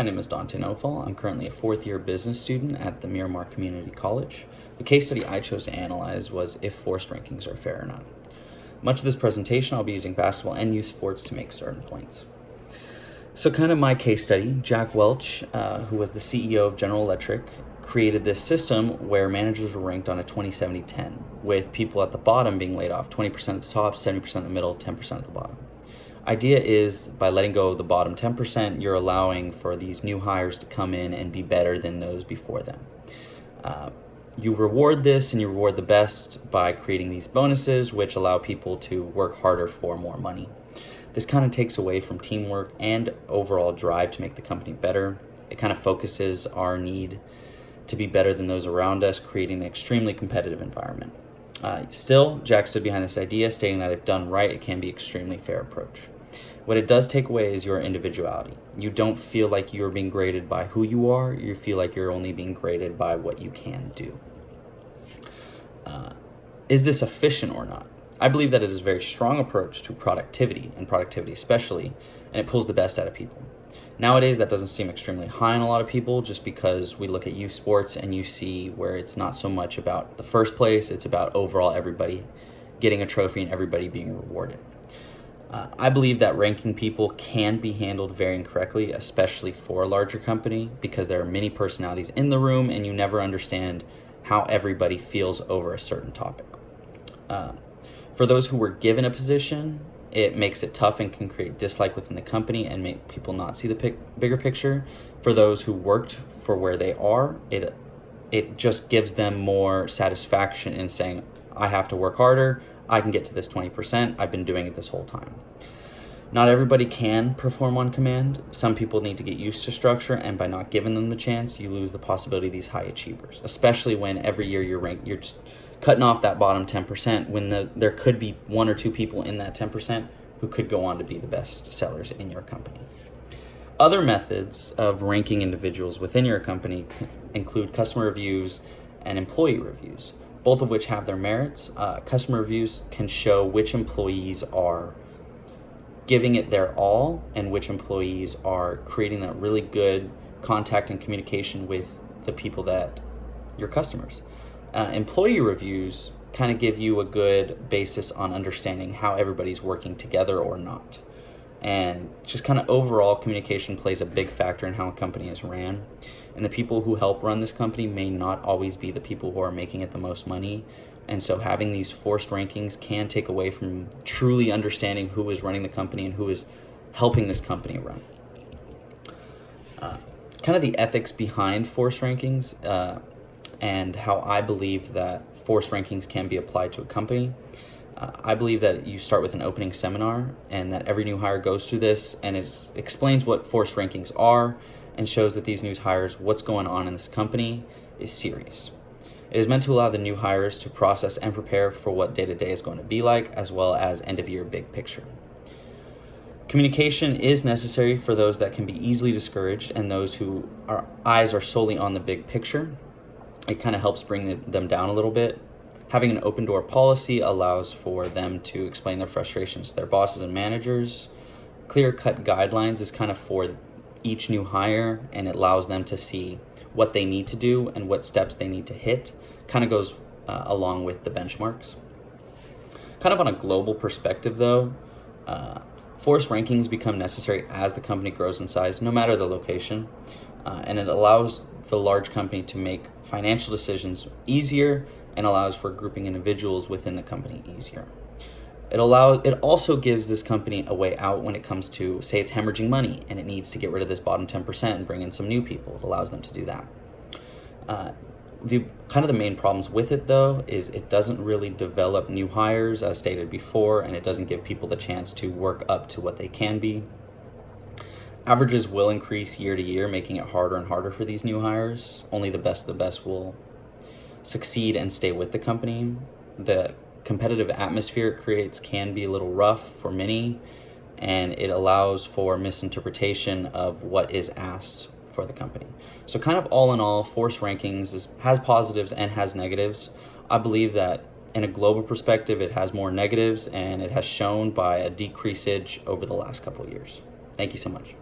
name is Dante Nofal. I'm currently a fourth-year business student at the Miramar Community College. The case study I chose to analyze was if forced rankings are fair or not. Much of this presentation, I'll be using basketball and youth sports to make certain points. So kind of my case study, Jack Welch, who was the CEO of General Electric, created this system where managers were ranked on a 20-70-10, with people at the bottom being laid off, 20% at the top, 70% in the middle, 10% at the bottom. Idea is by letting go of the bottom 10%, you're allowing for these new hires to come in and be better than those before them. You reward this and you reward the best by creating these bonuses, which allow people to work harder for more money. This kind of takes away from teamwork and overall drive to make the company better. It kind of focuses our need to be better than those around us, creating an extremely competitive environment. Still, Jack stood behind this idea, stating that if done right, it can be an extremely fair approach. What it does take away is your individuality. You don't feel like you're being graded by who you are. You feel like you're only being graded by what you can do. Is this efficient or not? I believe that it is a very strong approach to productivity, and productivity especially, and it pulls the best out of people. Nowadays, that doesn't seem extremely high on a lot of people just because we look at youth sports and you see where it's not so much about the first place, it's about overall everybody getting a trophy and everybody being rewarded. I believe that ranking people can be handled very incorrectly, especially for a larger company, because there are many personalities in the room and you never understand how everybody feels over a certain topic. For those who were given a position, it makes it tough and can create dislike within the company and make people not see the bigger picture. For those who worked for where they are, it just gives them more satisfaction in saying, I have to work harder, I can get to this 20%, I've been doing it this whole time. Not everybody can perform on command. Some people need to get used to structure, and by not giving them the chance, you lose the possibility of these high achievers, especially when every year you're just cutting off that bottom 10% when there could be one or two people in that 10% who could go on to be the best sellers in your company. Other methods of ranking individuals within your company include customer reviews and employee reviews, both of which have their merits. Customer reviews can show which employees are giving it their all and which employees are creating that really good contact and communication with the people that your customers. Employee reviews kind of give you a good basis on understanding how everybody's working together or not. And just kind of overall communication plays a big factor in how a company is ran. And the people who help run this company may not always be the people who are making it the most money. And so having these forced rankings can take away from truly understanding who is running the company and who is helping this company run. Kind of the ethics behind forced rankings and how I believe that forced rankings can be applied to a company. I believe that you start with an opening seminar and that every new hire goes through this and it explains what forced rankings are and shows that these new hires, what's going on in this company is serious. It is meant to allow the new hires to process and prepare for what day-to-day is going to be like, as well as end-of-year big picture. Communication is necessary for those that can be easily discouraged and those who our eyes are solely on the big picture. It kind of helps bring them down a little bit. Having an open door policy allows for them to explain their frustrations to their bosses and managers. Clear-cut guidelines is kind of for each new hire, and it allows them to see what they need to do and what steps they need to hit. Kind of goes along with the benchmarks. Kind of on a global perspective though, forced rankings become necessary as the company grows in size, no matter the location. And it allows the large company to make financial decisions easier and allows for grouping individuals within the company easier. It also gives this company a way out when it comes to, say it's hemorrhaging money and it needs to get rid of this bottom 10% and bring in some new people. It allows them to do that. The main problems with it though is it doesn't really develop new hires as stated before, and it doesn't give people the chance to work up to what they can be. Averages will increase year to year, making it harder and harder for these new hires. Only the best of the best will succeed and stay with the company. The competitive atmosphere it creates can be a little rough for many, and it allows for misinterpretation of what is asked for the company. So kind of all in all, forced rankings has positives and has negatives. I believe that in a global perspective, it has more negatives, and it has shown by a decreasage over the last couple of years. Thank you so much.